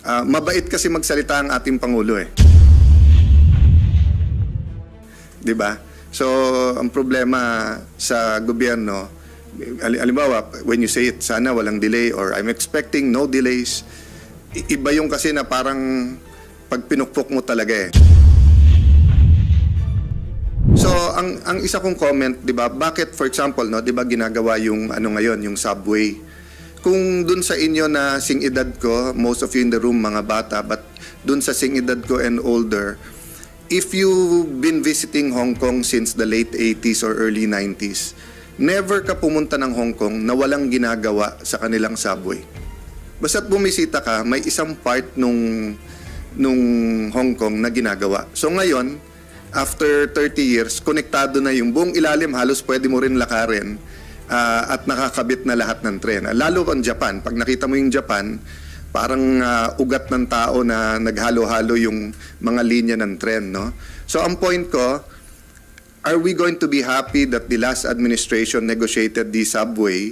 Mabait kasi magsalita ang ating Pangulo eh. 'Di ba? So, ang problema sa gobyerno, halimbawa, when you say it, sana walang delay or I'm expecting no delays, iba yung kasi na parang pag pinukpok mo talaga eh. So, ang isa kong comment, 'di ba? Bakit for example, no, 'di ba ginagawa yung ano ngayon, yung subway? Kung dun sa inyo na sing-edad ko, most of you in the room mga bata, but dun sa sing-edad ko and older, if you've been visiting Hong Kong since the late 80s or early 90s, never ka pumunta ng Hong Kong na walang ginagawa sa kanilang subway. Basta't bumisita ka, may isang part nung Hong Kong na ginagawa. So ngayon, after 30 years, konektado na yung buong ilalim, halos pwede mo rin lakarin. At nakakabit na lahat ng tren. Lalo ang Japan. Pag nakita mo yung Japan, parang ugat ng tao na naghalo-halo yung mga linya ng tren. No? So ang point ko, are we going to be happy that the last administration negotiated the subway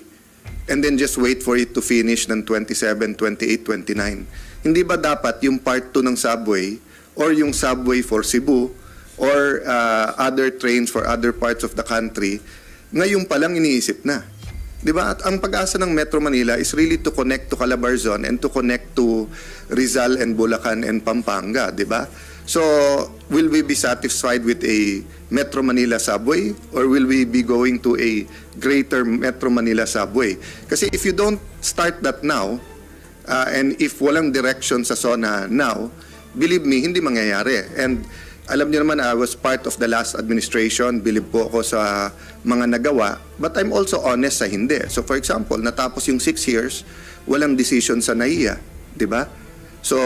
and then just wait for it to finish ng 27, 28, 29? Hindi ba dapat yung part 2 ng subway or yung subway for Cebu or other trains for other parts of the country, ngayon pa lang iniisip na. 'Di ba? At ang pag-asa ng Metro Manila is really to connect to Calabarzon and to connect to Rizal and Bulacan and Pampanga, 'di ba? So, will we be satisfied with a Metro Manila subway or will we be going to a greater Metro Manila subway? Kasi if you don't start that now, and if walang direction sa SONA now, believe me, hindi mangyayari. And alam niyo naman, I was part of the last administration. Believe po ako sa mga nagawa. But I'm also honest sa hindi. So for example, natapos yung 6 years, walang decision sa NAIA. Di ba? So,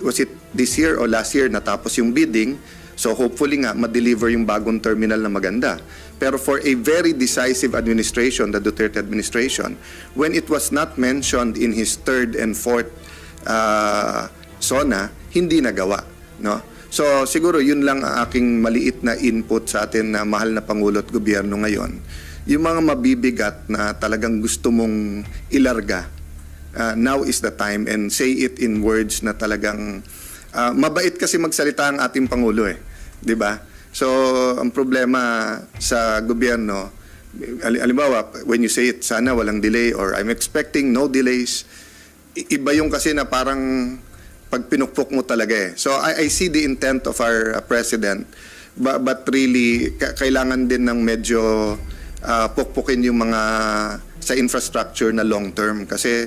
was it this year or last year natapos yung bidding? So hopefully nga, ma-deliver yung bagong terminal na maganda. Pero for a very decisive administration, the Duterte administration, when it was not mentioned in his third and fourth SONA, hindi nagawa. No? So siguro yun lang ang aking maliit na input sa atin na mahal na Pangulo at Gobyerno ngayon. Yung mga mabibigat na talagang gusto mong ilarga, now is the time, and say it in words na talagang mabait kasi magsalita ang ating Pangulo eh. 'Di ba? So ang problema sa gobyerno, halimbawa, when you say it, sana walang delay or I'm expecting no delays, iba yung kasi na parang pag pinukpok mo talaga eh. So I see the intent of our president, but really kailangan din ng medyo pukpukin yung mga sa infrastructure na long term kasi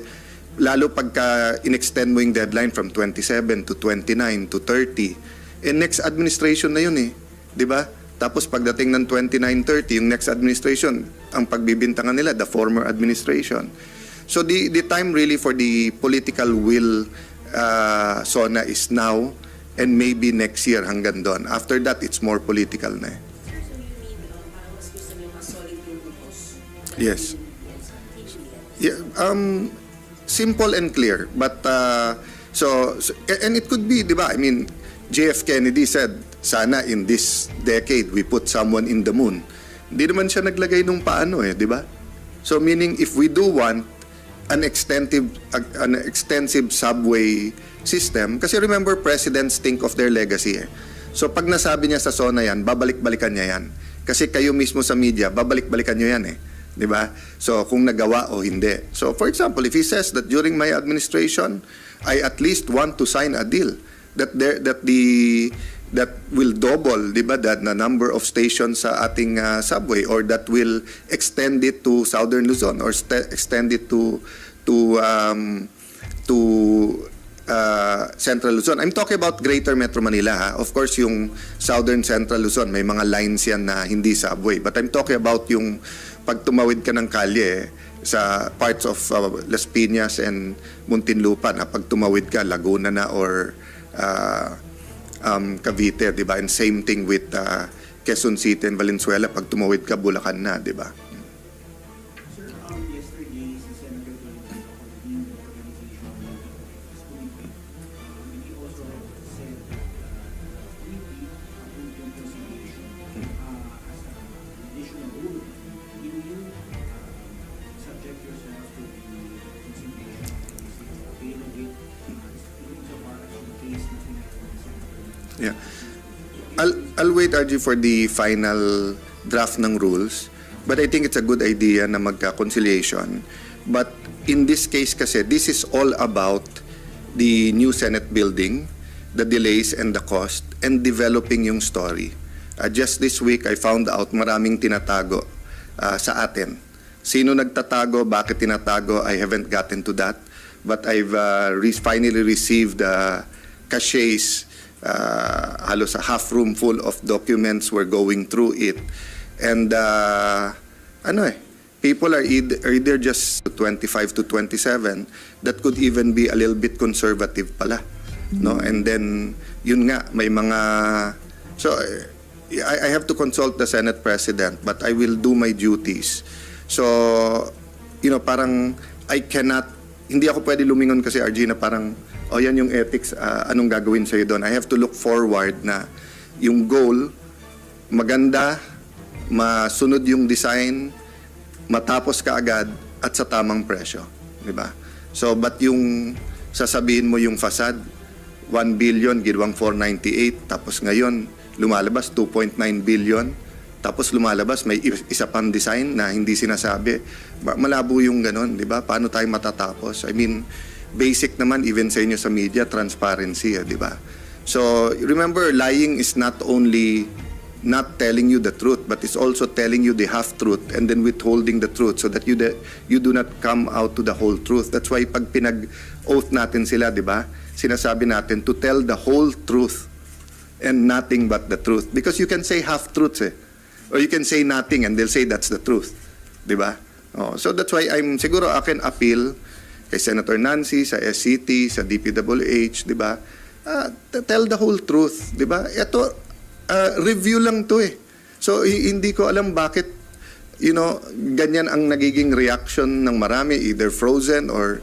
lalo pagka in-extend mo yung deadline from 27 to 29 to 30, next administration na yun eh. 'Di ba? Tapos pagdating ng 29-30, yung next administration, ang pagbibintangan nila, the former administration. So the time really for the political will SONA is now and maybe next year hanggang doon. After that, it's more political na eh. Sir, so you mean parang mas gusto niyo mas solid yung utos? Yes. Yeah, simple and clear. But, and it could be, di ba? I mean, JF Kennedy said, sana in this decade we put someone in the moon. Hindi naman siya naglagay nung paano eh, di ba? So meaning if we do want an extensive subway system, kasi remember, presidents think of their legacy eh. So pag nasabi niya sa SONA yan, babalik-balikan niya yan. Kasi kayo mismo sa media, babalik-balikan niyo yan eh. Di ba? So kung nagawa o hindi. So for example, if he says that during my administration, I at least want to sign a deal that will double, di ba, the number of stations sa ating subway, or that will extend it to Southern Luzon or extend it to Central Luzon. I'm talking about Greater Metro Manila. Ha? Of course, yung Southern Central Luzon, may mga lines yan na hindi subway. But I'm talking about yung pag tumawid ka ng kalye sa parts of Las Piñas and Muntinlupa, na pag tumawid ka, Laguna na or Cavite, di ba? And same thing with Quezon City and Valenzuela, pag tumawid ka, Bulacan na, di ba? Sir, yesterday, si Senator Tolentino convened the organization of this committee. He also said that the committee approved yung conciliation as an additional rule. Will you subject yourself to the conciliation? Will you avail of it? Yeah. I'll wait, RG, for the final draft ng rules. But I think it's a good idea na magka-conciliation. But in this case kasi, this is all about the new Senate building, the delays and the cost, and developing yung story. Just this week, I found out maraming tinatago sa atin. Sino nagtatago, bakit tinatago, I haven't gotten to that. But I've finally received caches, halos a half room full of documents. We're going through it. And people are either just 25 to 27, that could even be a little bit conservative pala. No? And then, yun nga, may mga... So, I have to consult the Senate President, but I will do my duties. So, parang I cannot, hindi ako pwede lumingon kasi, RG, na parang, yan yung ethics, anong gagawin sa'yo doon? I have to look forward na yung goal, maganda, masunod yung design, matapos ka agad, at sa tamang presyo. Diba? So, but yung sasabihin mo yung facade, 1 billion, ginawang 498, tapos ngayon, lumalabas 2.9 billion, tapos lumalabas may isa pang design na hindi sinasabi. Malabo yung ganon, di ba? Paano tayo matatapos? I mean, basic naman even sa inyo sa media, transparency, di ba? So, remember, lying is not only not telling you the truth, but it's also telling you the half-truth and then withholding the truth so that you do not come out to the whole truth. That's why pag pinag-oath natin sila, di ba? Sinasabi natin to tell the whole truth and nothing but the truth. Because you can say half-truths or you can say nothing and they'll say that's the truth. Di ba? So that's why siguro akin appeal kay Senator Nancy, sa SCT, sa DPWH, di ba? Tell the whole truth, di ba? Ito, review lang to So hindi ko alam bakit, ganyan ang nagiging reaction ng marami, either frozen or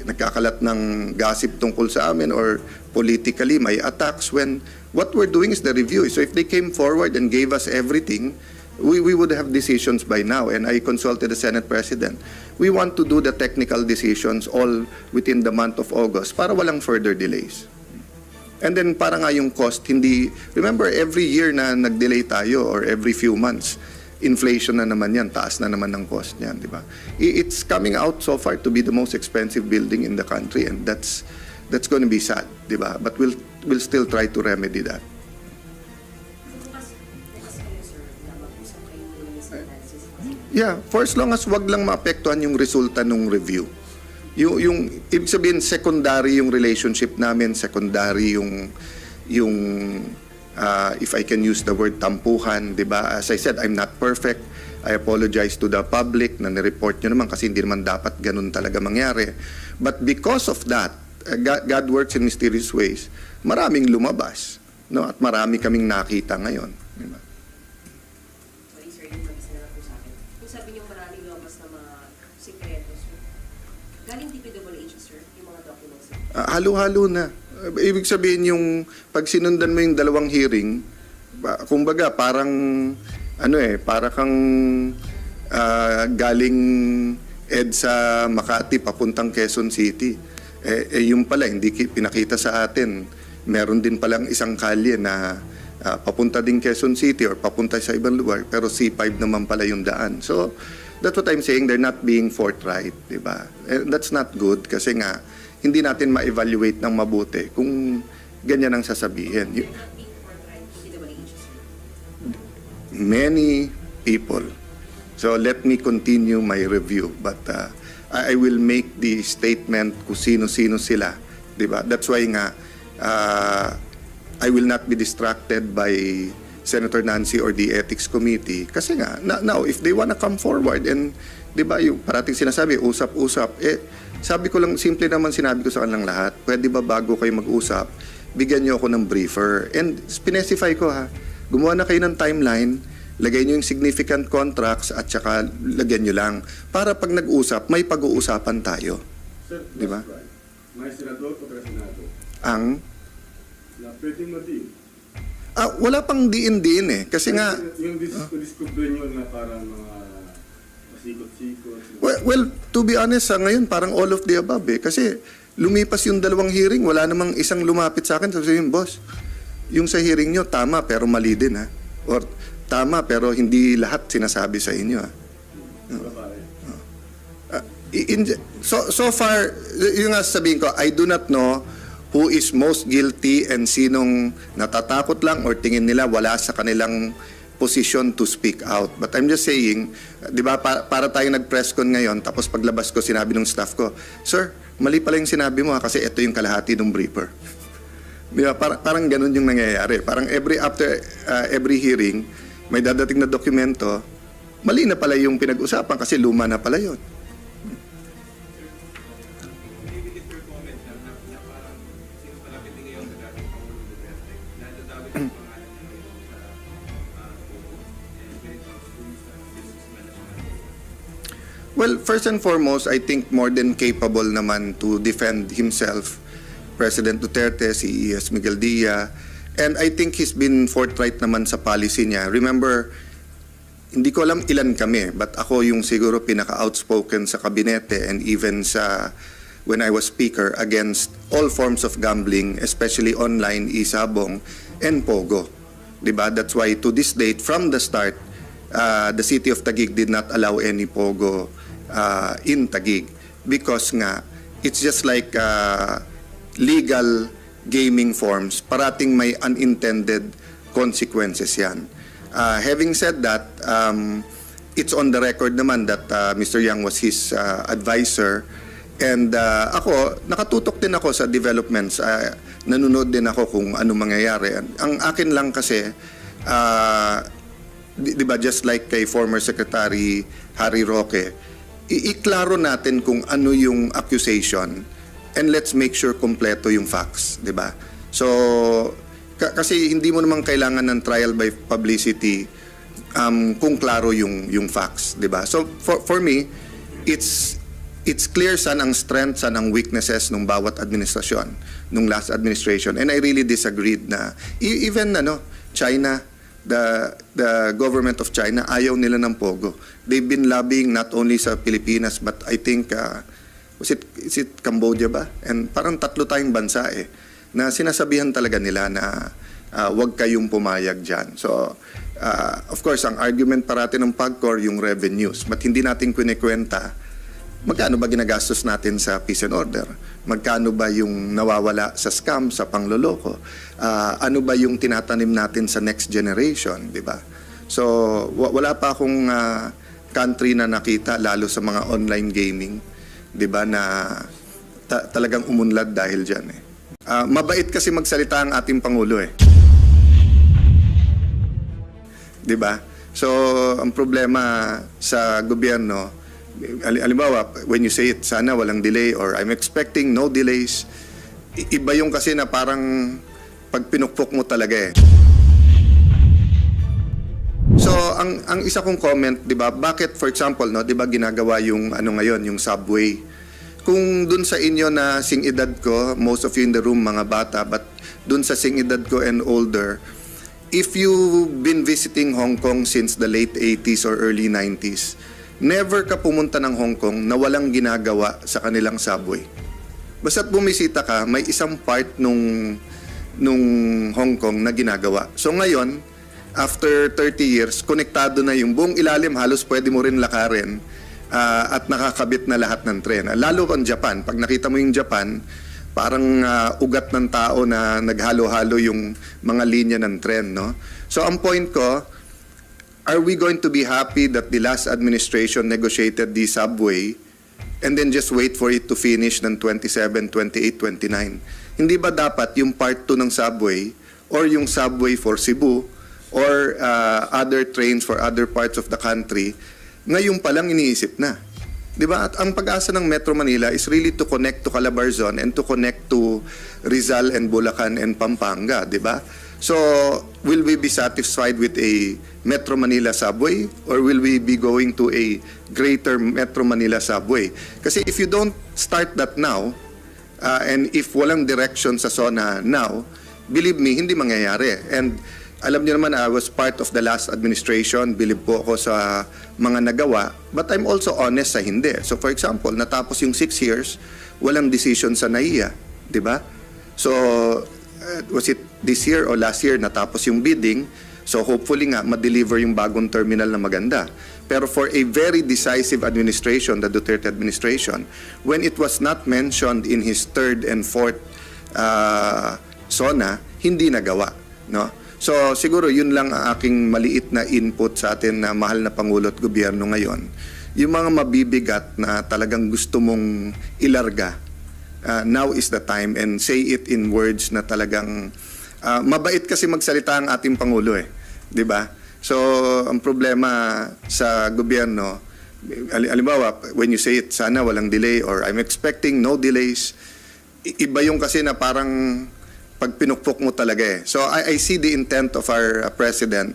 nagkakalat ng gossip tungkol sa amin or politically may attacks when what we're doing is the review. So if they came forward and gave us everything, we would have decisions by now. And I consulted the Senate President. We want to do the technical decisions all within the month of August para walang further delays. And then para nga yung cost, remember every year na nag-delay tayo or every few months, inflation na naman yan, taas na naman ng cost niyan, di ba? It's coming out so far to be the most expensive building in the country and that's going to be sad, di ba? But we'll still try to remedy that. Bukas kayo, sir, na mag-usap kayo ng Mr. Francis. Yeah, for as long as wag lang maapektuhan yung resulta ng review. Yung ibig sabihin secondary yung relationship namin, secondary yung if I can use the word tampuhan, di ba? As I said, I'm not perfect. I apologize to the public na nireport nyo naman kasi hindi naman dapat ganun talaga mangyari. But because of that, God works in mysterious ways. Maraming lumabas, no? At marami kaming nakita ngayon. Di ba? Sorry, sir, yung mag-isa na lang po sa akin. Kung sabi niyo maraming lumabas na mga sikreto, sir, galing DPWH, sir, yung mga documents, sir. Halo-halo na. Ibig sabihin yung pag sinundan mo yung dalawang hearing, kumbaga parang para kang galing EDSA Makati papuntang Quezon City. Yung pala hindi pinakita sa atin. Meron din palang isang kalye na papunta din Quezon City or papunta sa ibang lugar pero C5 naman pala yung daan. So that's what I'm saying, they're not being forthright, di ba? That's not good kasi nga hindi natin ma-evaluate ng mabuti kung ganyan ang sasabihin. You're not being forthright to DPWH, sir. Many people. So let me continue my review. But I will make the statement kung sino-sino sila. Diba? That's why nga, I will not be distracted by Senator Nancy or the Ethics Committee. Kasi nga, now, if they wanna come forward and, diba, yung parating sinasabi, usap-usap, sabi ko lang, simple naman sinabi ko sa kanilang lahat, pwede ba bago kayo mag-usap, bigyan niyo ako ng briefer. And specify ko gumawa na kayo ng timeline, lagay niyo yung significant contracts at saka lagyan niyo lang. Para pag nag-usap, may pag-uusapan tayo. Sir, Di ba? may senador o presenado Ang? na pwedeng ma-deal. Wala pang diin-diin Kasi nga, Yung discover nyo na parang mga pasikot-sikot. well, to be honest, ngayon parang all of the above Kasi Lumipas yung 2 hearing, wala namang isang lumapit sa akin. Sabi, boss, yung sa hearing nyo, tama pero mali din ha. Or tama pero hindi lahat sinasabi sa inyo ha. Babae. So far, yung nga sabihin ko, I do not know who is most guilty and sinong natatakot lang or tingin nila wala sa kanilang position to speak out. But I'm just saying, di ba, para tayo nag-press con ngayon, tapos paglabas ko, sinabi ng staff ko, sir, mali pala yung sinabi mo ha, kasi ito yung kalahati ng briefer. Di ba, parang ganun yung nangyayari. Parang after every hearing, may dadating na dokumento, mali na pala yung pinag-usapan kasi luma na pala yun. Maybe get your comment na parang since malapit din ngayon sa dating Pangulong Duterte, nadadawit yung pangalan niya ngayon sa Pogo and when it comes to sa business management. Well, first and foremost, I think more than capable naman to defend himself, President Duterte, si E.S. Miguel Dia, and I think he's been forthright naman sa policy niya. Remember, hindi ko alam ilan kami, but ako yung siguro pinaka-outspoken sa kabinete and even sa when I was speaker against all forms of gambling, especially online, isabong, and Pogo. Diba? That's why to this date, from the start, the city of Taguig did not allow any Pogo in Taguig because nga, it's just like legal gaming forms, parating may unintended consequences yan. Having said that, it's on the record naman that Mr. Yang was his advisor and ako, nakatutok din ako sa developments. Nanonood din ako kung ano mangyayari. Ang akin lang kasi, di ba, just like kay former Secretary Harry Roque, iklaro natin kung ano yung accusation and let's make sure kompleto yung facts, di ba? So, kasi hindi mo naman kailangan ng trial by publicity kung klaro yung facts, di ba? So, for me, it's clear saan ang strengths, saan ang weaknesses ng bawat administrasyon, nung last administration. And I really disagreed na even China, the government of China, ayaw nila ng Pogo. They've been lobbying not only sa Pilipinas but I think is it Cambodia ba? And parang 3 tayong bansa na sinasabihan talaga nila na wag kayong pumayag dyan. So, of course, ang argument parati ng PAGCOR yung revenues. But hindi natin kinikwenta magkano ba ginagastos natin sa peace and order? Magkano ba yung nawawala sa scam, sa pangloloko? Ano ba yung tinatanim natin sa next generation, di ba? So, wala pa akong country na nakita, lalo sa mga online gaming, di ba, na talagang umunlad dahil dyan mabait kasi magsalita ang ating Pangulo di ba? So, ang problema sa gobyerno, halimbawa, when you say it, sana walang delay or I'm expecting no delays, iba yung kasi na parang pag pinukpok mo talaga So, ang isa kong comment, 'di ba? Bakit for example, 'di ba ginagawa yung ngayon, yung subway? Kung dun sa inyo na sing-edad ko, most of you in the room mga bata, but dun sa sing-edad ko and older, if you've been visiting Hong Kong since the late 80s or early 90s, never ka pumunta ng Hong Kong na walang ginagawa sa kanilang subway. Basta't bumisita ka, may isang part nung Hong Kong na ginagawa. So ngayon, after 30 years, konektado na yung buong ilalim, halos pwede mo rin lakarin at nakakabit na lahat ng tren. Lalo ang Japan. Pag nakita mo yung Japan, parang ugat ng tao na naghalo-halo yung mga linya ng tren, no? So ang point ko, are we going to be happy that the last administration negotiated the subway and then just wait for it to finish ng 27, 28, 29? Hindi ba dapat yung part 2 ng subway or yung subway for Cebu or other trains for other parts of the country, ngayon pa lang iniisip na? Diba? At ang pag-asa ng Metro Manila is really to connect to Calabarzon and to connect to Rizal and Bulacan and Pampanga, diba? So, will we be satisfied with a Metro Manila subway or will we be going to a greater Metro Manila subway? Kasi if you don't start that now, and if walang direction sa SONA now, believe me, hindi mangyayari. And alam niyo naman, I was part of the last administration. Bilib po ako sa mga nagawa. But I'm also honest sa hindi. So for example, natapos yung 6 years, walang decision sa NAIA. Di ba? So, was it this year or last year natapos yung bidding? So hopefully nga, ma-deliver yung bagong terminal na maganda. Pero for a very decisive administration, the Duterte administration, when it was not mentioned in his third and fourth SONA, hindi nagawa. No? So siguro yun lang ang aking maliit na input sa atin na mahal na Pangulo at Gobyerno ngayon. Yung mga mabibigat na talagang gusto mong ilarga, now is the time, and say it in words na talagang mabait kasi magsalita ang ating Pangulo eh. 'Di ba? So ang problema sa gobyerno, halimbawa, when you say it, sana walang delay or I'm expecting no delays, iba yung kasi na parang pag pinukpok mo talaga eh. So I see the intent of our president,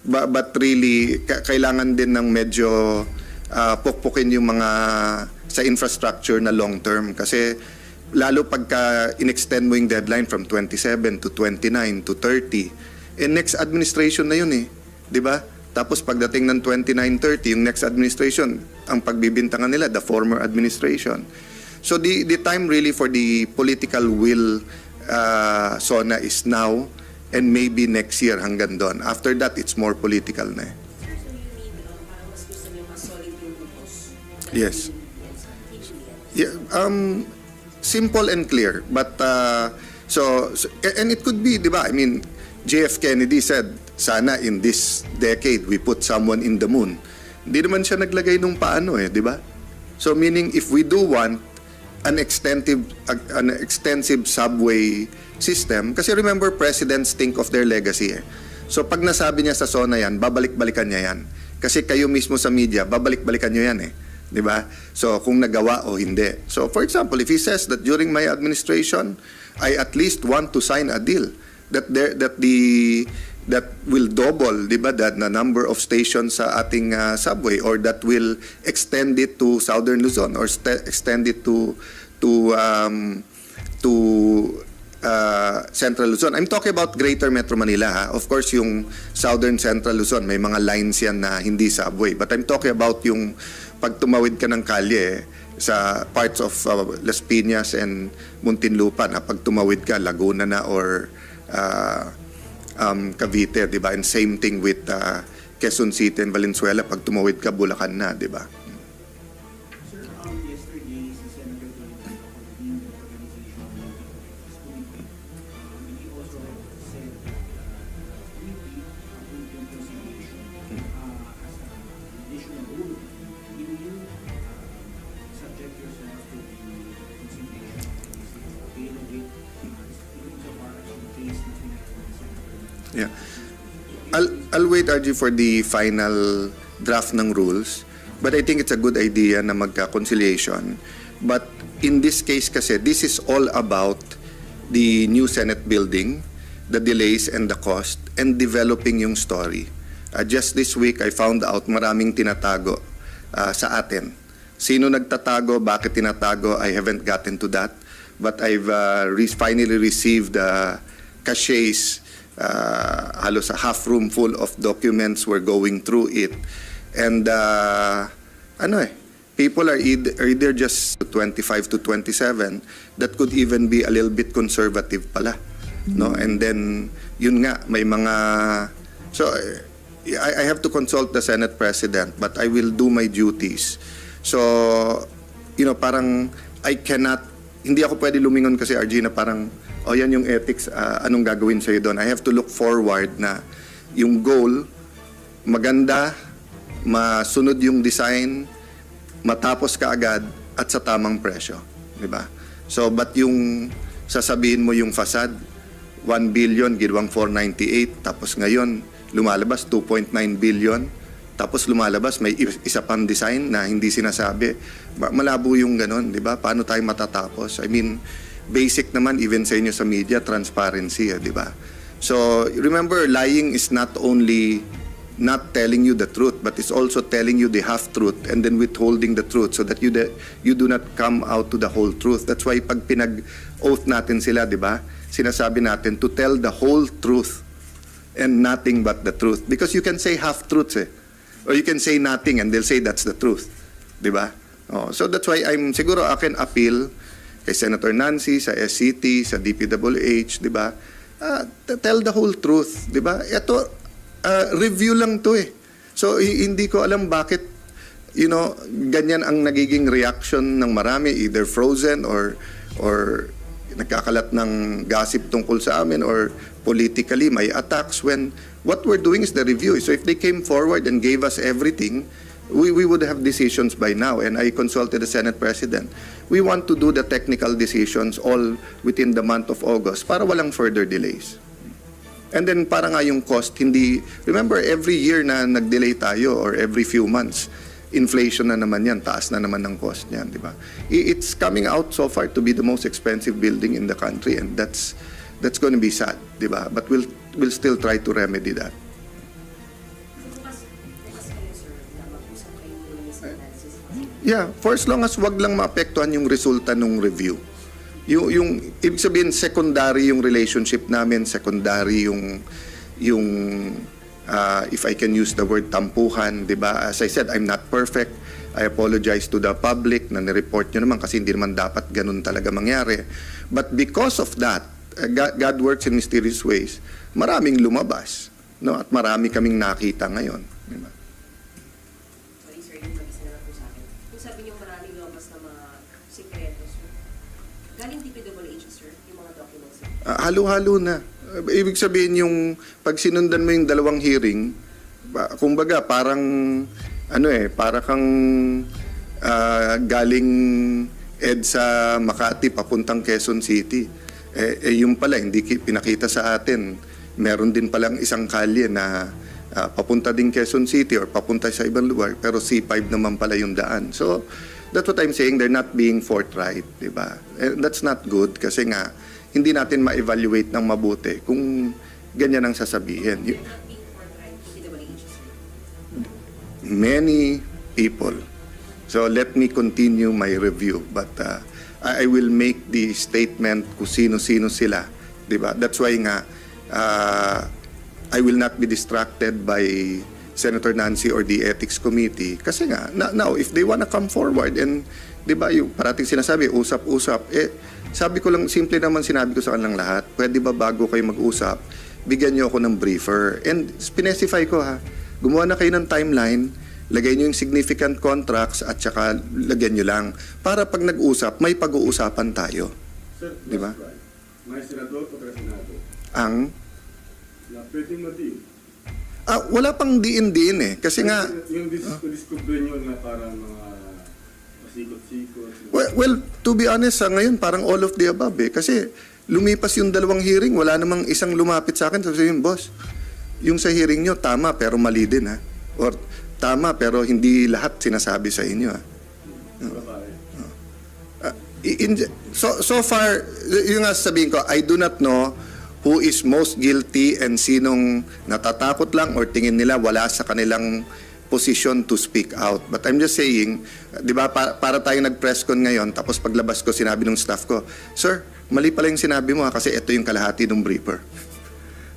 but really kailangan din ng medyo pukpukin yung mga sa infrastructure na long term, kasi lalo pagka in-extend mo yung deadline from 27 to 29 to 30, next administration na yun eh, di ba? Tapos pagdating ng 29-30, yung next administration, ang pagbibintangan nila, the former administration. So the time really for the political will SONA is now and maybe next year hanggang doon. After that, it's more political na eh. Sir, so you mean, parang mas gusto niyo mas solid yung grupos? Yes. Yeah, simple and clear, but so and it could be, di ba? I mean, JF Kennedy said, sana in this decade we put someone in the moon. Hindi naman siya naglagay nung paano eh, di ba? So meaning if we do want an extensive subway system, kasi remember, presidents think of their legacy eh. So pag nasabi niya sa SONA yan, babalik-balikan niya yan. Kasi kayo mismo sa media, babalik-balikan niyo yan eh. Di ba? So kung nagawa o hindi. So for example, if he says that during my administration, I at least want to sign a deal that will double, di ba, that the number of stations sa ating subway, or that will extend it to Southern Luzon, or extend it to Central Luzon. I'm talking about Greater Metro Manila, ha? Of course, yung Southern Central Luzon, may mga lines yan na hindi subway. But I'm talking about yung pag tumawid ka ng kalye sa parts of Las Piñas and Muntinlupa, na pag tumawid ka, Laguna na or Cavite, di ba? And same thing with Quezon City and Valenzuela, pag tumawid ka, Bulacan na, di ba? Sir, yesterday, si Senator Tolentino convened the organization of this committee. And he also said that the committee approved yung conciliation as an additional rule. Will you subject yourself to the conciliation policy, avail of it, even so far as yung case na pinagawa ni Senator? Yeah. I'll wait, RG, for the final draft ng rules. But I think it's a good idea na magka-conciliation. But in this case kasi, this is all about the new Senate building, the delays and the cost, and developing yung story. Just this week, I found out maraming tinatago sa atin. Sino nagtatago, bakit tinatago, I haven't gotten to that. But I've finally received caches, halos a half room full of documents. We're going through it. And people are either just 25 to 27, that could even be a little bit conservative pala. No? And then, yun nga, may mga... So, I have to consult the Senate President, but I will do my duties. So, parang I cannot... Hindi ako pwede lumingon kasi, RG, na parang, yan yung ethics, anong gagawin sa'yo doon? I have to look forward na yung goal, maganda, masunod yung design, matapos ka agad, at sa tamang presyo. Diba? So, but yung sasabihin mo yung facade, 1 billion, ginawang 498, tapos ngayon, lumalabas 2.9 billion, tapos lumalabas may isa pang design na hindi sinasabi. Malabo yung ganon, di ba? Paano tayo matatapos? I mean, basic naman even sa inyo sa media, transparency, di ba? So, remember, lying is not only not telling you the truth, but it's also telling you the half-truth and then withholding the truth so that you do not come out to the whole truth. That's why pag pinag-oath natin sila, di ba? Sinasabi natin to tell the whole truth and nothing but the truth. Because you can say half-truths eh. Or you can say nothing and they'll say that's the truth. Di ba? Oh, so that's why siguro akin appeal kay Senator Nancy, sa SCT, sa DPWH, di ba? Tell the whole truth, di ba? Ito, review lang to eh. So, hindi ko alam bakit, ganyan ang nagiging reaction ng marami, either frozen or nagkakalat ng gossip tungkol sa amin or politically may attacks when what we're doing is the review. So if they came forward and gave us everything, we would have decisions by now. And I consulted the Senate President. We want to do the technical decisions all within the month of August para walang further delays. And then para nga yung cost, remember every year na nag-delay tayo or every few months, inflation na naman yan, taas na naman ng cost niyan, di ba? It's coming out so far to be the most expensive building in the country and that's going to be sad, di ba? But we'll still try to remedy that. Bukas kayo, sir, na mag-usap kayo ng Mr. Nancy. Yeah, for as long as wag lang maapektuhan yung resulta ng review. Yung ibig sabihin secondary yung relationship namin, secondary yung if I can use the word tampuhan, 'di ba? As I said, I'm not perfect. I apologize to the public na ni-report nyo naman kasi hindi naman dapat ganun talaga mangyari. But because of that, God works in mysterious ways. Maraming lumabas, no? At marami kaming nakita ngayon, 'di ba? Sorry, sir, yung mag-isa na lang po sa akin. Kung sabi niyo maraming lumabas na mga sikretos, sir, galing DPWH, sir, yung mga documents, sir. Halo-halo na. Ibig sabihin yung pag sinundan mo yung dalawang hearing, kumbaga parang para kang galing EDSA Makati papuntang Quezon City. Yung pala hindi pinakita sa atin. Meron din palang isang kalye na papunta din Quezon City or papunta sa ibang lugar pero C5 naman pala yung daan. So that's what I'm saying, they're not being forthright, di ba? That's not good kasi nga hindi natin ma-evaluate ng mabuti kung ganyan ang sasabihin. Not being forthright, DPWH, sir. Many people. So let me continue my review, but I will make the statement kung sino-sino sila, di ba? That's why nga I will not be distracted by Senator Nancy or the Ethics Committee kasi nga now if they wanna come forward and di ba yung parating sinasabi usap-usap, sabi ko lang simple naman sinabi ko sa kanilang lahat, pwede ba bago kayo mag-usap bigyan niyo ako ng briefer and specify ko gumawa na kayo ng timeline, lagay niyo yung significant contracts at saka lagyan niyo lang para pag nag-usap may pag-uusapan tayo. Sir, Di ba? right. May senador o senado Ang na pwedeng ma-deal. wala pang diin-diin kasi nga Yung discover nyo na parang mga pasikot-sikot. well, to be honest, ngayon parang all of the above kasi lumipas yung dalawang hearing, wala namang isang lumapit sa akin sabihin, boss, yung sa hearing nyo, tama pero mali din or tama pero hindi lahat sinasabi sa inyo Babae. So far, yung nga sabihin ko, I do not know who is most guilty and sinong natatakot lang or tingin nila wala sa kanilang position to speak out. But I'm just saying, di ba, para tayo nag-press con ngayon, tapos paglabas ko, sinabi ng staff ko, sir, mali pala yung sinabi mo kasi ito yung kalahati ng briefer.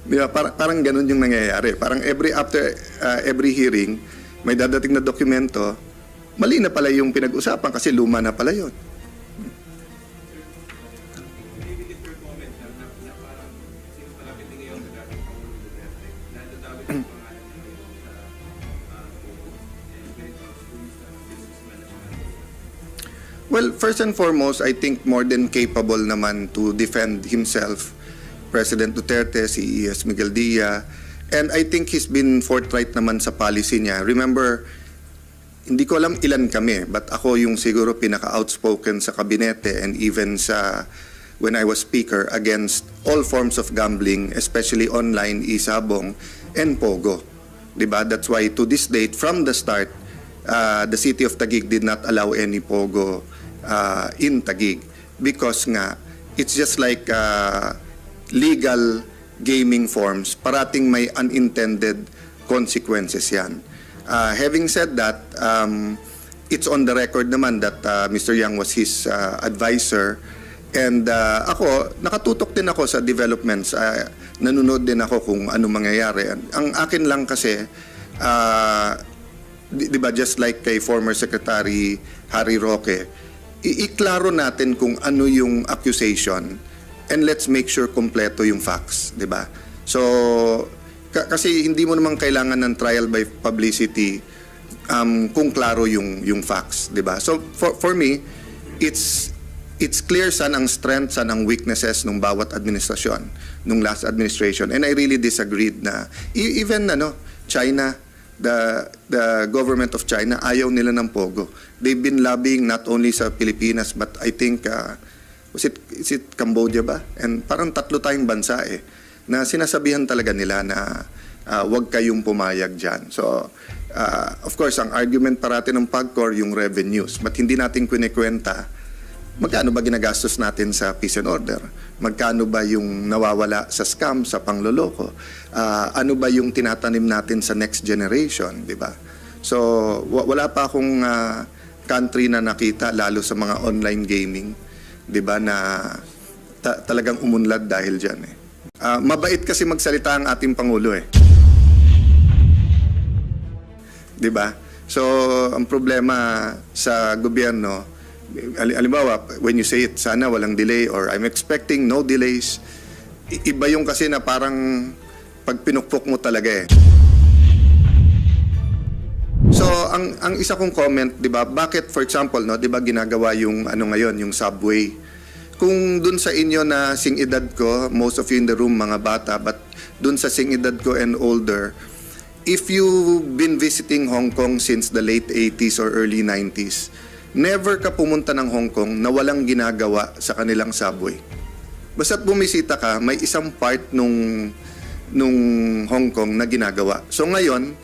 Di ba, parang ganun yung nangyayari. Parang after every hearing, may dadating na dokumento, mali na pala yung pinag-usapan kasi luma na pala yun. Well, first and foremost, I think more than capable naman to defend himself, President Duterte, si E.S. Miguel Dia, and I think he's been forthright naman sa policy niya. Remember, hindi ko alam ilan kami, but ako yung siguro pinaka-outspoken sa kabinete and even when I was speaker against all forms of gambling, especially online, isabong, and pogo. Diba? That's why to this date, from the start, the city of Taguig did not allow any pogo in Taguig because nga it's just like legal gaming forms, parating may unintended consequences yan. Having said that, it's on the record naman that Mr. Yang was his advisor And ako, nakatutok din ako sa developments. Nanonood din ako kung ano mangyayari. Ang akin lang kasi, di ba, just like kay former Secretary Harry Roque, iklaro natin kung ano yung accusation and let's make sure kompleto yung facts, di ba? So, kasi hindi mo naman kailangan ng trial by publicity kung klaro yung facts, di ba? So, for me, it's clear saan ang strength, saan ang weaknesses ng bawat administrasyon, nung last administration. And I really disagreed na even China, the government of China, ayaw nila ng Pogo. They've been lobbying not only sa Pilipinas but I think is it Cambodia ba? And parang 3 tayong bansa na sinasabihan talaga nila na wag kayong pumayag dyan. So of course ang argument parati ng PAGCOR yung revenues, but hindi natin kwenta magkano ba ginagastos natin sa peace and order? Magkano ba yung nawawala sa scam, sa pangloloko? Ano ba yung tinatanim natin sa next generation, di ba? So, wala pa akong country na nakita, lalo sa mga online gaming, di ba, na talagang umunlad dahil dyan. Mabait kasi magsalita ang ating Pangulo di ba? So, ang problema sa gobyerno, halimbawa, when you say it, sana walang delay or I'm expecting no delays, iba yung kasi na parang pag pinukpok mo talaga So, ang isa kong comment, 'di ba? Bakit for example, 'di ba ginagawa yung ngayon, yung subway? Kung dun sa inyo na sing-edad ko, most of you in the room mga bata, but dun sa sing-edad ko and older, if you've been visiting Hong Kong since the late 80s or early 90s, never ka pumunta ng Hong Kong na walang ginagawa sa kanilang subway. Basta't bumisita ka, may isang part nung Hong Kong na ginagawa. So ngayon,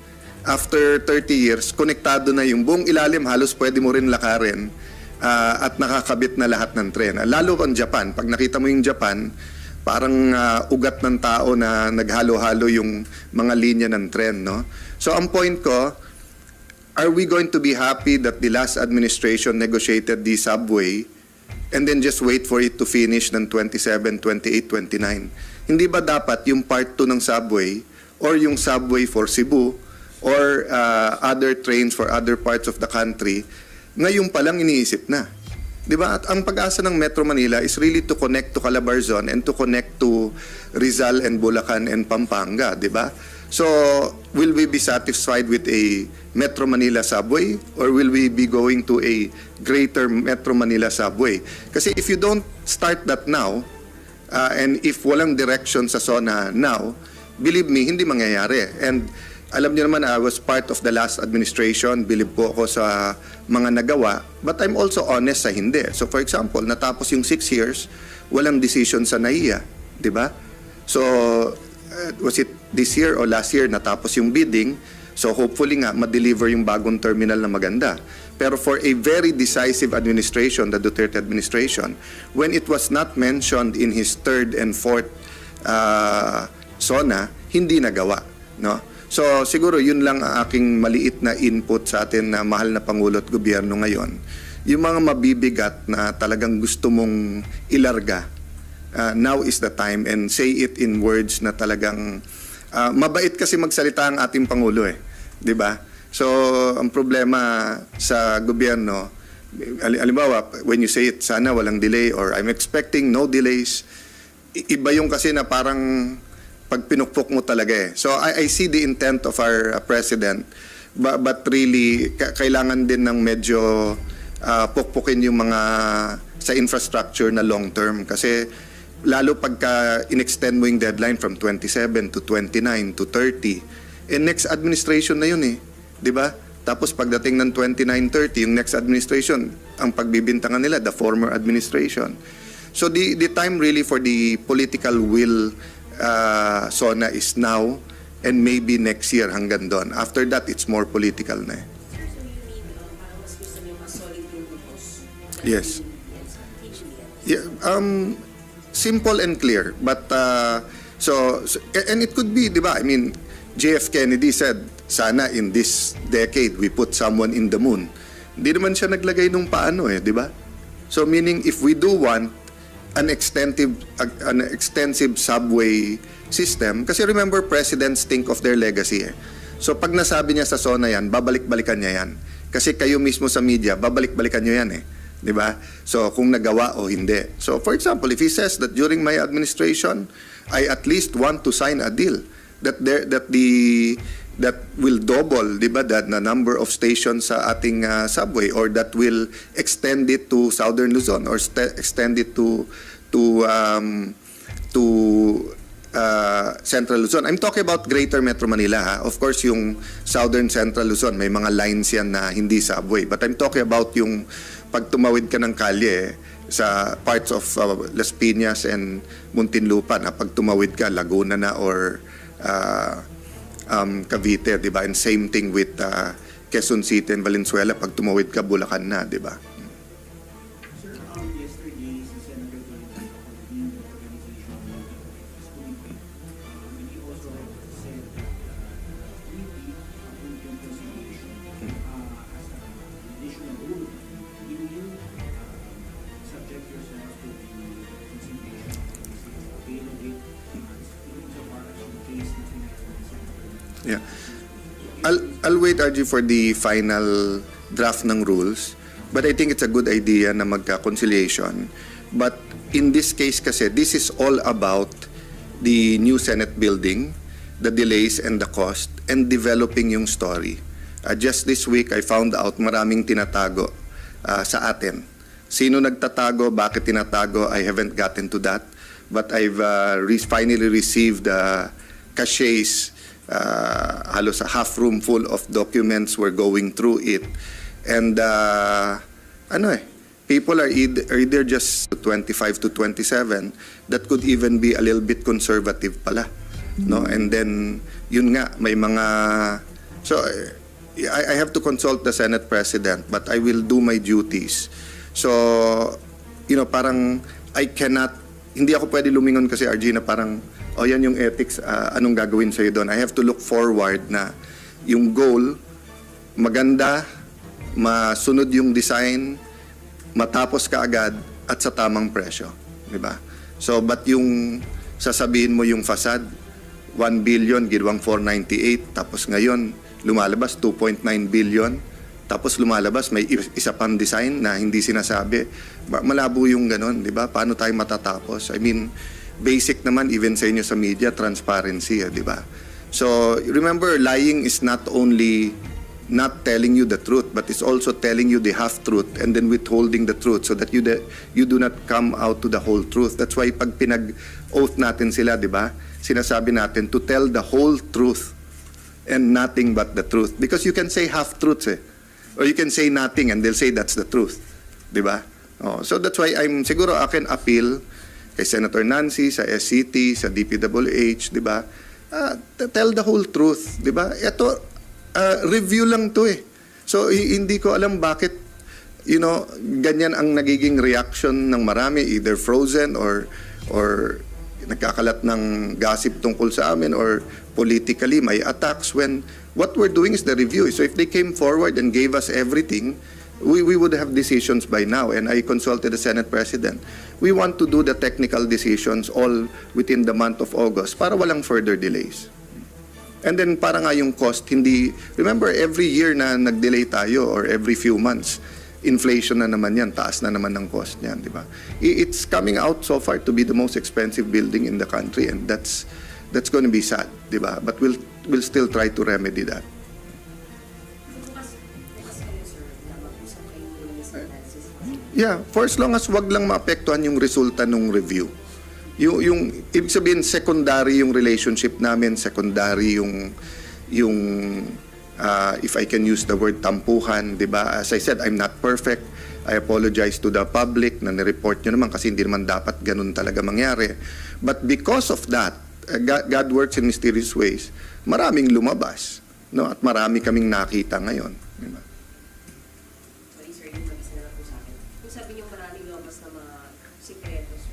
after 30 years, konektado na yung buong ilalim, halos pwede mo rin lakarin at nakakabit na lahat ng tren. Lalo ang Japan, pag nakita mo yung Japan, parang ugat ng tao na naghalo-halo yung mga linya ng tren, no? So ang point ko, are we going to be happy that the last administration negotiated the subway and then just wait for it to finish ng 27, 28, 29? Hindi ba dapat yung part 2 ng subway or yung subway for Cebu or other trains for other parts of the country, ngayon pa lang iniisip na? Di ba? At ang pag-asa ng Metro Manila is really to connect to Calabarzon and to connect to Rizal and Bulacan and Pampanga, di ba? So, will we be satisfied with a Metro Manila subway or will we be going to a greater Metro Manila subway? Kasi if you don't start that now, and if walang direction sa SONA now, believe me, hindi mangyayari. And alam niyo naman, I was part of the last administration, believe po ako sa mga nagawa, but I'm also honest sa hindi. So for example, natapos yung 6 years, walang decision sa NAIA, di ba? So, was it this year or last year natapos yung bidding? So hopefully nga ma-deliver yung bagong terminal na maganda. Pero for a very decisive administration, the Duterte administration, when it was not mentioned in his 3rd and 4th SONA, hindi nagawa, no? So siguro yun lang ang aking maliit na input sa atin na mahal na Pangulo at Gobyerno ngayon. Yung mga mabibigat na talagang gusto mong ilarga, now is the time, and say it in words na talagang mabait kasi magsalita ang ating Pangulo di ba? So ang problema sa gobyerno, halimbawa when you say it, sana walang delay or I'm expecting no delays, iba yung kasi na parang pag pinukpok mo talaga So I see the intent of our president, but really kailangan din ng medyo pukpukin yung mga sa infrastructure na long term, kasi lalo pagka in-extend mo yung deadline from 27 to 29 to 30, next administration na yun di ba? Tapos pagdating ng 29-30, yung next administration, ang pagbibintangan nila, the former administration. So the time really for the political will SONA is now and maybe next year hanggang doon. After that, it's more political na Sir, so you mean parang mas gusto niyo mas solid yung rules? Yes. Yeah, simple and clear, but and it could be, di ba? I mean, JF Kennedy said, sana in this decade we put someone in the moon. Hindi naman siya naglagay nung paano di ba? So meaning if we do want an extensive subway system. Kasi remember, presidents think of their legacy eh. So pag nasabi niya sa SONA yan, babalik-balikan niya yan. Kasi kayo mismo sa media, babalik-balikan niyo yan eh. Di ba? So kung nagawa o hindi. So for example, if he says that during my administration, I at least want to sign a deal that will double, di ba, that na number of stations sa ating subway, or that will extend it to Southern Luzon, or extend it to Central Luzon. I'm talking about Greater Metro Manila, ha? Of course, yung Southern Central Luzon, may mga lines yan na hindi subway. But I'm talking about yung pag tumawid ka ng kalye sa parts of Las Piñas and Muntinlupa, na pag tumawid ka, Laguna na or Cavite, di ba? And same thing with Quezon City and Valenzuela, pag tumawid ka, Bulacan na, di ba? Sir, yesterday, si Senator Tolentino convened the organization of this committee. And he also said that committee approved yung conciliation as an additional rule. Will you subject yourself to the conciliation policy, avail of it, insofar as yung case na pinagawa ni Senator? Yeah. I'll wait, RG, for the final draft ng rules. But I think it's a good idea na magka-conciliation. But in this case kasi, this is all about the new Senate building, the delays and the cost, and developing yung story. Just this week, I found out maraming tinatago sa atin. Sino nagtatago, bakit tinatago, I haven't gotten to that. But I've finally received caches, halos a half room full of documents. We're going through it. And people are either just 25 to 27, that could even be a little bit conservative pala. No? And then, yun nga, may mga... So, I have to consult the Senate President, but I will do my duties. So, parang I cannot... Hindi ako pwede lumingon kasi, RG, na parang, yan yung ethics, anong gagawin sa'yo doon. I have to look forward na yung goal, maganda, masunod yung design, matapos ka agad at sa tamang presyo, di ba? So but yung sasabihin mo yung facade 1 billion ginawang 498, tapos ngayon lumalabas 2.9 billion, tapos lumalabas may isa pang design na hindi sinasabi, malabo yung ganon, di ba? Paano tayo matatapos? I mean, basic naman even sa inyo sa media, transparency, di ba? So remember, lying is not only not telling you the truth, but it's also telling you the half-truth and then withholding the truth so that you do not come out to the whole truth. That's why pag pinag-oath natin sila, di ba? Sinasabi natin to tell the whole truth and nothing but the truth. Because you can say half-truths eh. Or you can say nothing and they'll say that's the truth. Di ba? So that's why siguro akin appeal kay Senator Nancy, sa SCT, sa DPWH, di ba? Tell the whole truth, di ba? Ito, review lang to eh. So, hindi ko alam bakit, ganyan ang nagiging reaction ng marami, either frozen or nagkakalat ng gossip tungkol sa amin, or politically may attacks, when what we're doing is the review. So, if they came forward and gave us everything, we would have decisions by now. And I consulted the Senate President. We want to do the technical decisions all within the month of August para walang further delays. And then para nga yung cost, remember every year na nag-delay tayo or every few months, inflation na naman yan, taas na naman ng cost niyan, di ba? It's coming out so far to be the most expensive building in the country, and that's going to be sad, di ba? But we'll still try to remedy that. Bukas kayo, sir, na mag-usap kayo muna ni Sir Francis. Yeah, for as long as wag lang maapektuhan yung resulta ng review. Yung ibig sabihin, secondary yung relationship namin, secondary yung if I can use the word tampuhan, di ba? As I said, I'm not perfect. I apologize to the public na nireport nyo naman kasi hindi naman dapat ganun talaga mangyari. But because of that, God works in mysterious ways, maraming lumabas, no? At marami kaming nakita ngayon. Di ba? Sorry, sir, yung mag-isa na lang po sa akin. Kung sabi niyo maraming lumabas na mga sikretos,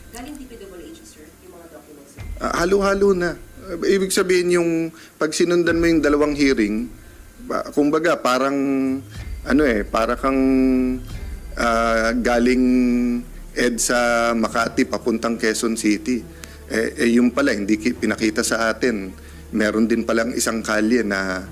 galing DPWH, sir, yung mga documents. Halo-halo na. Ibig sabihin yung pag sinundan mo yung dalawang hearing, kumbaga parang para kang galing EDSA Makati papuntang Quezon City. Yung pala, hindi pinakita sa atin. Meron din palang isang kalye na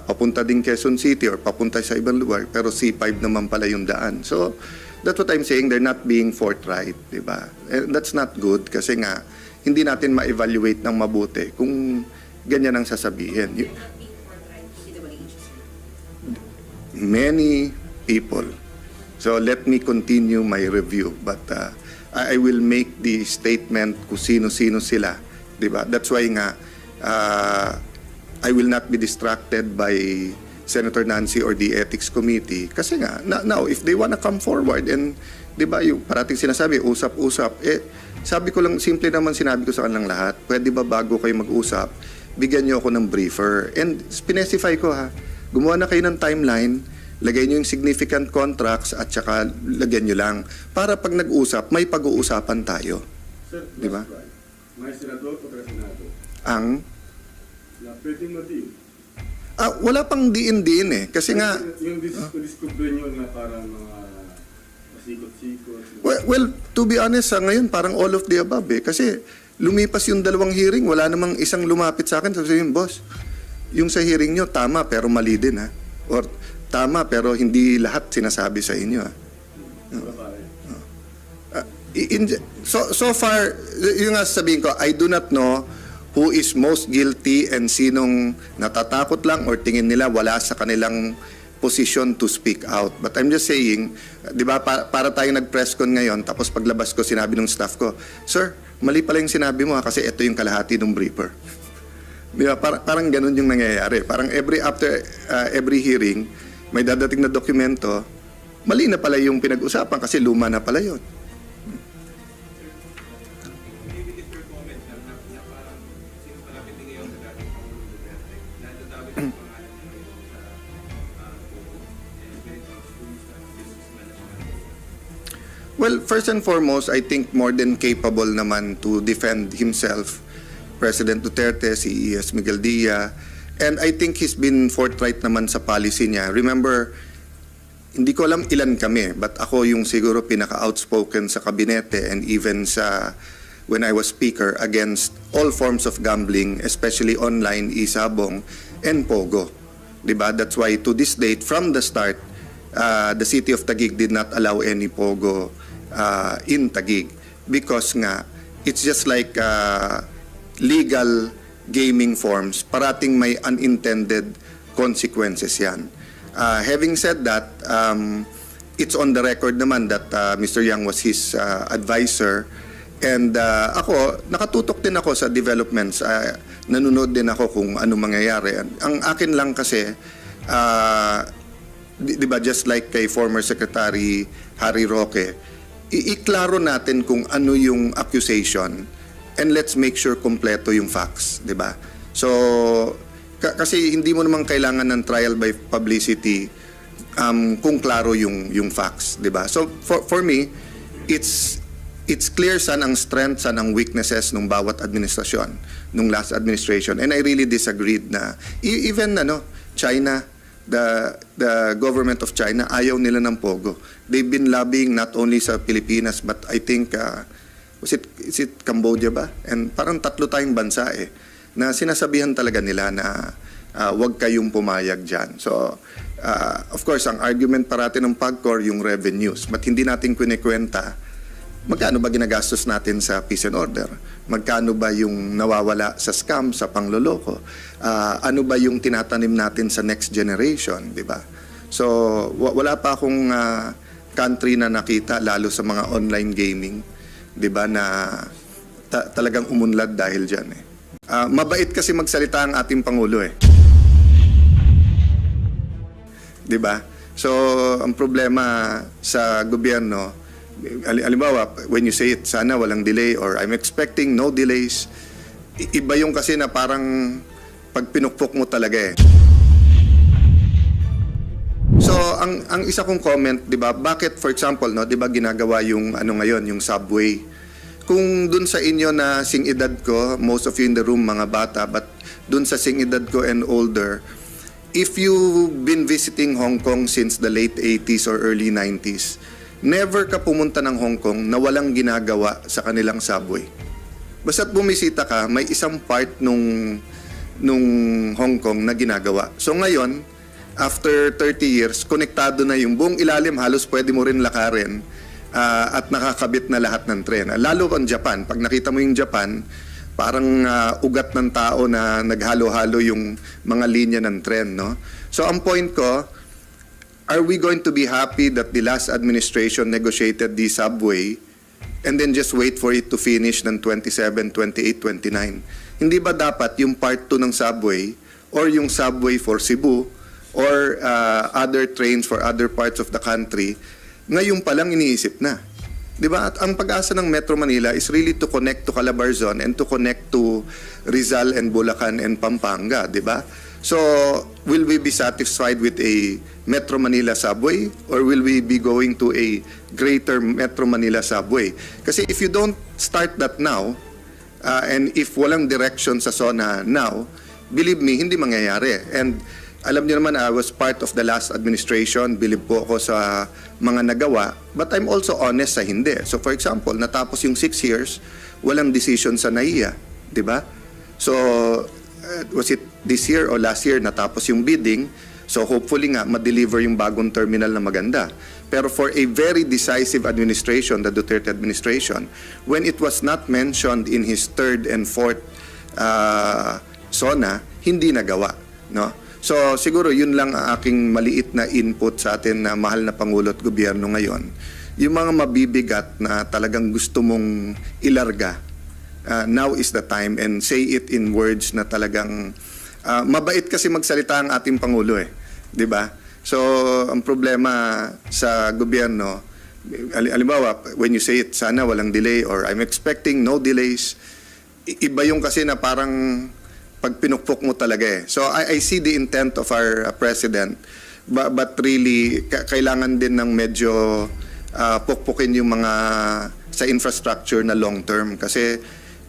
papunta din Quezon City or papunta sa ibang lugar, pero C5 naman pala yung daan. So, that's what I'm saying, they're not being forthright, di ba? And that's not good kasi nga, hindi natin ma-evaluate ng mabuti kung ganyan ang sasabihin. You're not being forthright to PWH, sir. Many people. So let me continue my review, but I will make the statement kung sino-sino sila, di ba? That's why nga I will not be distracted by Senator Nancy or the Ethics Committee kasi nga now if they wanna come forward and di ba yung parating sinasabi usap-usap, sabi ko lang, simple naman sinabi ko sa kanilang lahat, pwede ba bago kayo mag-usap, bigyan niyo ako ng briefer and specify ko gumawa na kayo ng timeline, lagay niyo yung significant contracts at saka lagyan niyo lang para pag nag-usap, may pag-uusapan tayo. Sir, Di ba? May senador o senado Ang na pwedeng ma-deal. wala pang diin-diin kasi nga Yung discover nyo na parang mga pasikot-sikot. well, to be honest ngayon parang all of the above kasi lumipas yung 2 hearing, wala namang isang lumapit sa akin sabi yung boss, yung sa hearing nyo tama pero mali din or tama pero hindi lahat sinasabi sa inyo so far yung nga sabihin ko, I do not know who is most guilty and sinong natatakot lang or tingin nila wala sa kanilang position to speak out. But I'm just saying, di ba, para tayo nag-press con ngayon, tapos paglabas ko, sinabi ng staff ko, Sir, mali pala yung sinabi mo kasi ito yung kalahati ng briefer. Di ba, parang ganun yung nangyayari. Parang after every hearing, may dadating na dokumento, mali na pala yung pinag-usapan kasi luma na pala yun. Well, first and foremost, I think more than capable naman to defend himself, President Duterte, si E.S. Miguel Dia, and I think he's been forthright naman sa policy niya. Remember, hindi ko alam ilan kami, but ako yung siguro pinaka-outspoken sa kabinete and even sa when I was speaker against all forms of gambling, especially online, isabong, and pogo. Diba? That's why to this date, from the start, the city of Taguig did not allow any pogo in Taguig because nga it's just like legal gaming forms, parating may unintended consequences yan. Having said that, it's on the record naman that Mr. Yang was his advisor and ako, nakatutok din ako sa developments, nanonood din ako kung ano mangyayari. Ang akin lang kasi, di ba, just like kay former Secretary Harry Roque, iklaro natin kung ano yung accusation and let's make sure kompleto yung facts, di ba? So, kasi hindi mo naman kailangan ng trial by publicity kung klaro yung facts, di ba? So, for me, it's clear saan ang strength, saan ang weaknesses ng bawat administrasyon, nung last administration. And I really disagreed na even China, the government of China, ayaw nila ng pogo. They've been lobbying not only sa Pilipinas but I think is it Cambodia ba? And parang 3 tayong bansa na sinasabihan talaga nila na wag kayong pumayag dyan. So of course ang argument parati ng PAGCOR yung revenues, but hindi natin kwenta magkano ba ginagastos natin sa peace and order? Magkano ba yung nawawala sa scam, sa pangloloko? Ano ba yung tinatanim natin sa next generation, di ba? So, wala pa akong country na nakita, lalo sa mga online gaming, di ba, na talagang umunlad dahil dyan. Mabait kasi magsalita ang ating Pangulo di ba? So, ang problema sa gobyerno, halimbawa, when you say it, sana walang delay or I'm expecting no delays, iba yung kasi na parang pag pinukpok mo talaga So, ang isa kong comment, di ba, bakit, for example, di ba, ginagawa yung ngayon, yung subway. Kung dun sa inyo na sing-edad ko, most of you in the room, mga bata, but dun sa sing-edad ko and older, if you've been visiting Hong Kong since the late 80s or early 90s, never ka pumunta ng Hong Kong na walang ginagawa sa kanilang subway. Basta't bumisita ka, may isang part nung Hong Kong na ginagawa. So ngayon, after 30 years, konektado na yung buong ilalim, halos pwede mo rin lakarin at nakakabit na lahat ng tren. Lalo ang Japan, pag nakita mo yung Japan, parang ugat ng tao na naghalo-halo yung mga linya ng tren, no? So ang point ko, are we going to be happy that the last administration negotiated the subway and then just wait for it to finish ng 27, 28, 29? Hindi ba dapat yung part 2 ng subway or yung subway for Cebu or other trains for other parts of the country, ngayon pa lang iniisip na? Di ba? At ang pag-asa ng Metro Manila is really to connect to Calabarzon and to connect to Rizal and Bulacan and Pampanga, di ba? So, will we be satisfied with a Metro Manila subway or will we be going to a greater Metro Manila subway? Kasi if you don't start that now, and if walang direction sa SONA now, believe me, hindi mangyayari. And alam niyo naman, I was part of the last administration, believe po ako sa mga nagawa, but I'm also honest sa hindi. So for example, natapos yung 6 years, walang decision sa NAIA, di ba? So, was it this year or last year natapos yung bidding? So hopefully nga ma-deliver yung bagong terminal na maganda. Pero for a very decisive administration, the Duterte administration, when it was not mentioned in his third and fourth SONA, hindi nagawa, no? So siguro yun lang ang aking maliit na input sa atin na mahal na Pangulo at Gobyerno ngayon. Yung mga mabibigat na talagang gusto mong ilarga, now is the time, and say it in words na talagang mabait kasi magsalita ang ating Pangulo eh, 'di ba? So ang problema sa gobyerno, halimbawa when you say it, sana walang delay or I'm expecting no delays, iba yung kasi na parang pag pinukpok mo talaga eh. So I see the intent of our president, but really kailangan din ng medyo pukpukin yung mga sa infrastructure na long term, kasi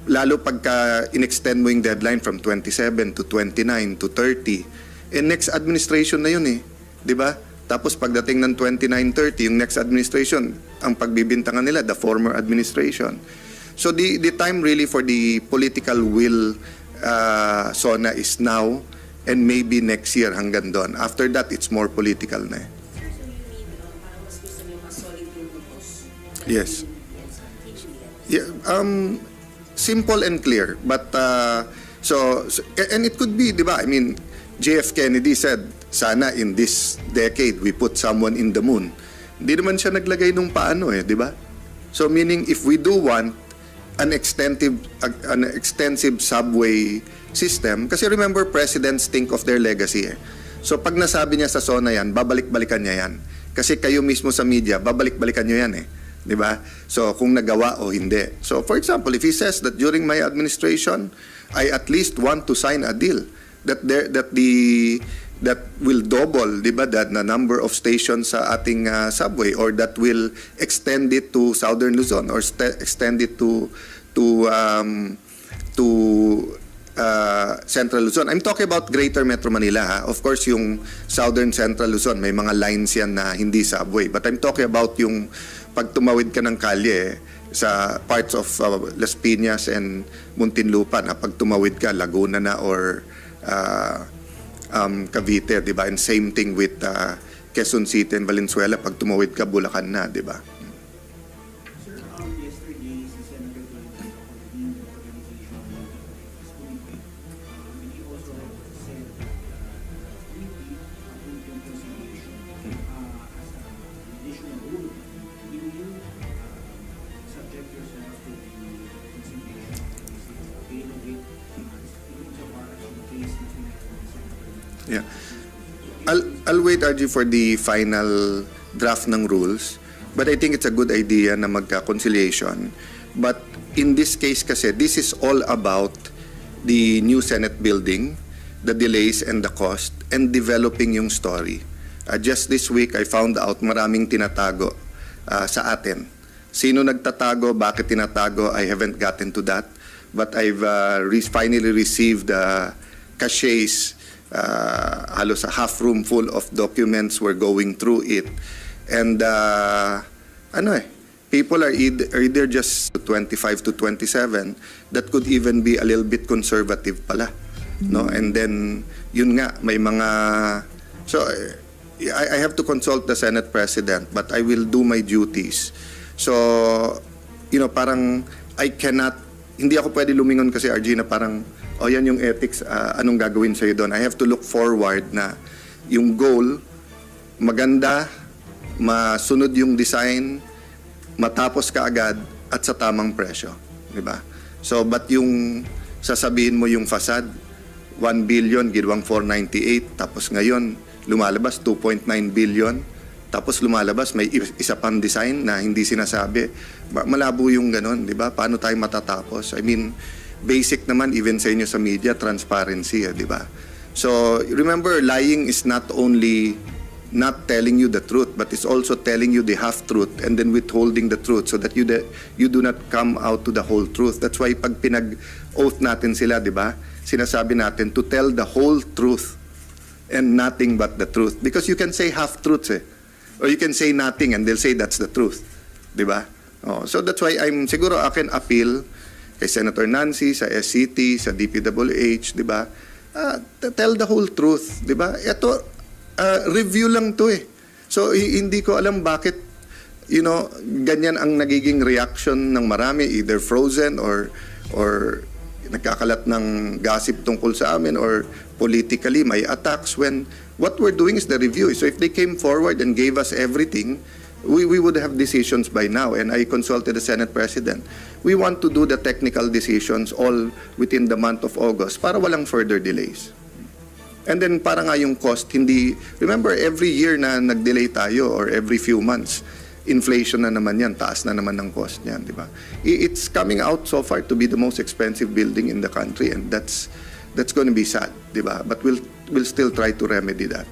lalo pagka in-extend mo yung deadline from 27 to 29 to 30, next administration na yun eh, di ba? Tapos pagdating ng 29-30, yung next administration, ang pagbibintangan nila, the former administration. So the time really for the political will SONA is now and maybe next year hanggang doon. After that, it's more political na eh. So you mean, parang mas gusto niyo mas solid yung grupos? Yes. Yeah, simple and clear, but and it could be, di ba? I mean, JF Kennedy said, sana in this decade we put someone in the moon. Hindi naman siya naglagay nung paano eh, di ba? So meaning if we do want an extensive subway system, kasi remember, presidents think of their legacy eh. So pag nasabi niya sa SONA yan, babalik-balikan niya yan. Kasi kayo mismo sa media, babalik-balikan niyo yan eh. Di ba? So kung nagawa o hindi. So for example, if he says that during my administration, I at least want to sign a deal that will double, di ba, that na number of stations sa ating subway, or that will extend it to Southern Luzon or extend it to Central Luzon. I'm talking about Greater Metro Manila, ha? Of course, yung Southern Central Luzon, may mga lines yan na hindi subway. But I'm talking about yung pag tumawid ka ng kalye sa parts of Las Piñas and Muntinlupa, na pag tumawid ka, Laguna na or Cavite, di ba? And same thing with Quezon City and Valenzuela, pag tumawid ka, Bulacan na, di ba? Sir, yesterday, si Senator Tolentino convened the organization of this committee. And he also said that the committee approved yung conciliation as an additional rule. Will you subject yourself to the conciliation of the available insofar as the case na pinagawa ni Senator? Yeah. I'll wait, RG, for the final draft ng rules. But I think it's a good idea na magka-conciliation. But in this case kasi, this is all about the new Senate building, the delays and the cost, and developing yung story. Just this week, I found out maraming tinatago sa atin. Sino nagtatago, bakit tinatago, I haven't gotten to that. But I've finally received caches, halos a half room full of documents. We're going through it. And people are either just 25 to 27 that could even be a little bit conservative pala, no? And then yun nga, may mga, so I have to consult the Senate President, but I will do my duties. So parang I cannot, hindi ako pwede lumingon kasi, RG, na parang yan yung ethics, anong gagawin sa'yo doon. I have to look forward na yung goal maganda, masunod yung design, matapos ka agad at sa tamang presyo, di ba? So but yung sasabihin mo yung facade 1 billion ginawang 498, tapos ngayon lumalabas 2.9 billion, tapos lumalabas may isa pang design na hindi sinasabi. Malabo yung ganun, di ba? Paano tayo matatapos? I mean, basic naman even sa inyo sa media, transparency, di ba? So remember, lying is not only not telling you the truth, but it's also telling you the half-truth and then withholding the truth so that you do not come out to the whole truth. That's why pag pinag-oath natin sila, di ba? Sinasabi natin to tell the whole truth and nothing but the truth. Because you can say half-truths or you can say nothing and they'll say that's the truth. Di ba? So that's why siguro I can appeal kay Senator Nancy, sa SCT, sa DPWH, di ba? Tell the whole truth, di ba? Ito, review lang to eh. So hindi ko alam bakit ganyan ang nagiging reaction ng marami, either frozen or nagkakalat ng gossip tungkol sa amin or politically may attacks when what we're doing is the review. So if they came forward and gave us everything, we would have decisions by now, and I consulted the Senate President. We want to do the technical decisions all within the month of August para walang further delays. And then para nga yung cost, remember every year na nag-delay tayo or every few months, inflation na naman yan, taas na naman ng cost niyan, di ba? It's coming out so far to be the most expensive building in the country, and that's going to be sad, di ba? But we'll still try to remedy that.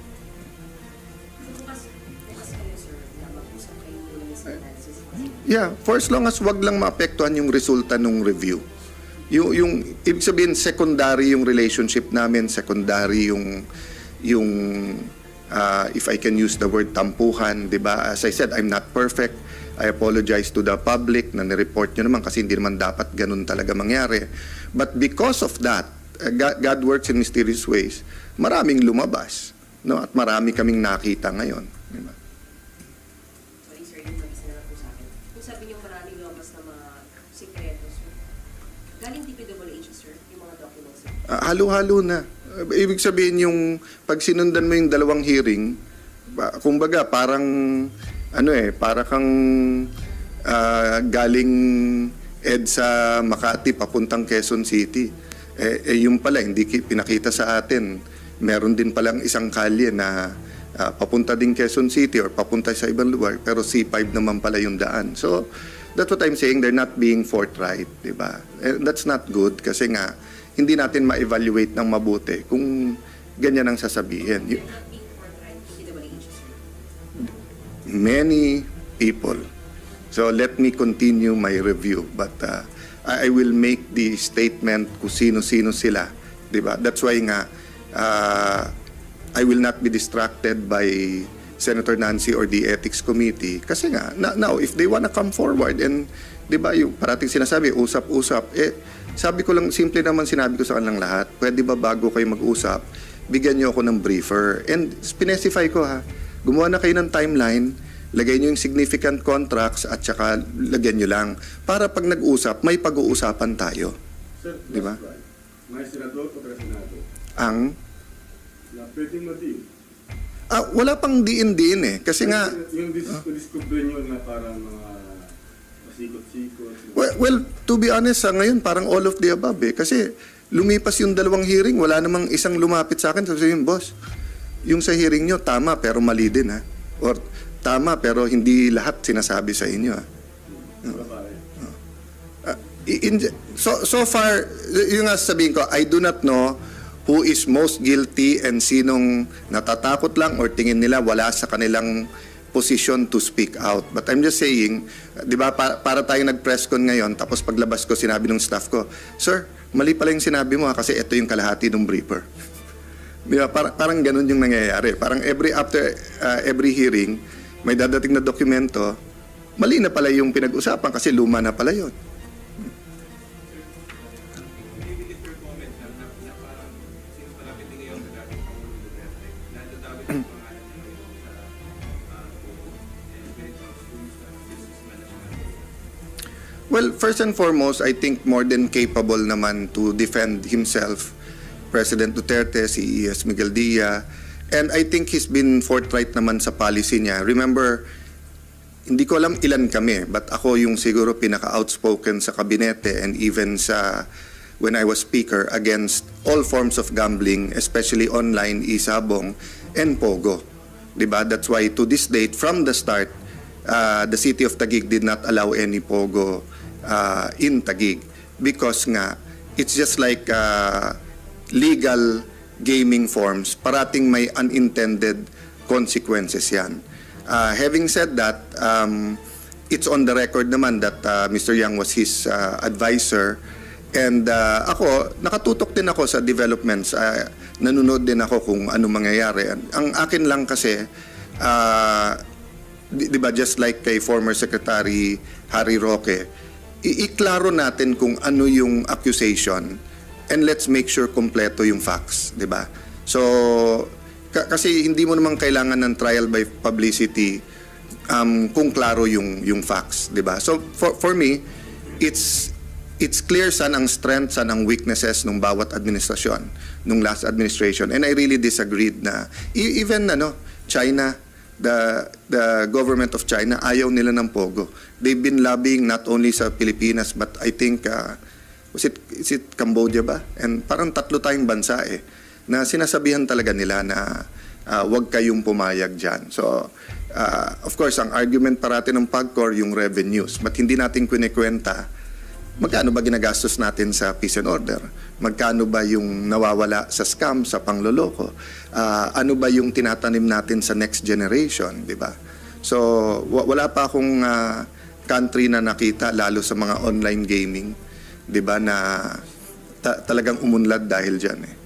Bukas kayo, sir, na mag-usap kayo muna ni Sir Francis. Yeah, for as long as wag lang maapektuhan yung resulta ng review. Yung ibig sabihin secondary yung relationship namin, secondary yung if I can use the word tampuhan, 'di ba? As I said, I'm not perfect. I apologize to the public na ni-report nyo naman kasi hindi naman dapat ganun talaga mangyari. But because of that, God works in mysterious ways. Maraming lumabas, no? At marami kaming nakita ngayon, 'di ba? Sorry, sir, yung mag-isa na lang po sa akin. Kung sabi niyo maraming lumabas na mga sikretos, galing DPWH, sir, yung mga documents. Halo-halo na. Ibig sabihin yung pag sinundan mo yung dalawang hearing, kumbaga parang para kang galing EDSA Makati papuntang Quezon City. Yung pala hindi pinakita sa atin. Meron din palang isang kalye na papunta din Quezon City or papunta sa ibang lugar, pero C5 naman pala yung daan. So that's what I'm saying, they're not being forthright, di ba? That's not good kasi nga hindi natin ma-evaluate ng mabuti kung ganyan ang sasabihin. Many people. So let me continue my review, but I will make the statement kung sino-sino sila, di ba? That's why nga I will not be distracted by Senator Nancy or the Ethics Committee kasi nga now if they wanna come forward and di ba yung parating sinasabi usap-usap, sabi ko lang, simple naman sinabi ko sa kanilang lahat, pwede ba bago kayo mag-usap, bigyan niyo ako ng briefer. And specify ko gumawa na kayo ng timeline, lagay niyo yung significant contracts at saka lagyan niyo lang. Para pag nag-usap, may pag-uusapan tayo. Sir, di ba? May senador o presenado Ang? na pwedeng ma-deal. Wala pang diin-diin eh. Kasi nga... Yung discover nyo na parang mga pasikot-sikot. Well, to be honest, ngayon parang all of the above eh. Kasi lumipas yung dalawang hearing, wala namang isang lumapit sa akin. Sabi boss, yung sa hearing nyo, tama pero mali din Or tama pero hindi lahat sinasabi sa inyo So far, yung nga sabihin ko, I do not know who is most guilty and sinong natatakot lang or tingin nila wala sa kanilang position to speak out. But I'm just saying, di ba, para tayo nag-press con ngayon, tapos paglabas ko, sinabi ng staff ko, sir, mali pala yung sinabi mo kasi ito yung kalahati ng briefer. Di ba, parang ganun yung nangyayari. Parang after every hearing, may dadating na dokumento, mali na pala yung pinag-usapan kasi luma na pala yun. Maybe if your comment na parang since malapit din ngayon sa dating Pangulong Duterte, nadadawit ang pangalan niya ngayon sa Pogo and when it comes to sa business management. Well, first and foremost, I think more than capable naman to defend himself, President Duterte, si E.S. Miguel Dia, and I think he's been forthright naman sa policy niya. Remember, hindi ko alam ilan kami, but ako yung siguro pinaka-outspoken sa kabinete and even sa when I was speaker against all forms of gambling, especially online, isabong, and pogo. Diba? That's why to this date, from the start, the city of Taguig did not allow any pogo in Taguig because nga, it's just like legal gaming forms, parating may unintended consequences yan. Having said that, it's on the record naman that Mr. Yang was his advisor and ako, nakatutok din ako sa developments. Nanonood din ako kung ano mangyayari. Ang akin lang kasi, di ba, just like kay former Secretary Harry Roque, iklaro natin kung ano yung accusation and let's make sure kompleto yung facts, di ba? So, kasi hindi mo naman kailangan ng trial by publicity kung klaro yung facts, di ba? So, for me, it's clear saan ang strength, saan ang weaknesses ng bawat administrasyon, nung last administration. And I really disagreed na even China, the government of China, ayaw nila ng pogo. They've been lobbying not only sa Pilipinas but I think is it Cambodia ba? And parang 3 tayong bansa na sinasabihan talaga nila na wag kayong pumayag dyan. So, of course, ang argument parati ng PAGCOR yung revenues. But hindi natin kwenta magkano ba ginagastos natin sa peace and order? Magkano ba yung nawawala sa scam, sa pangloloko? Ano ba yung tinatanim natin sa next generation, di ba? So, wala pa akong country na nakita, lalo sa mga online gaming, di ba, na talagang umunlad dahil dyan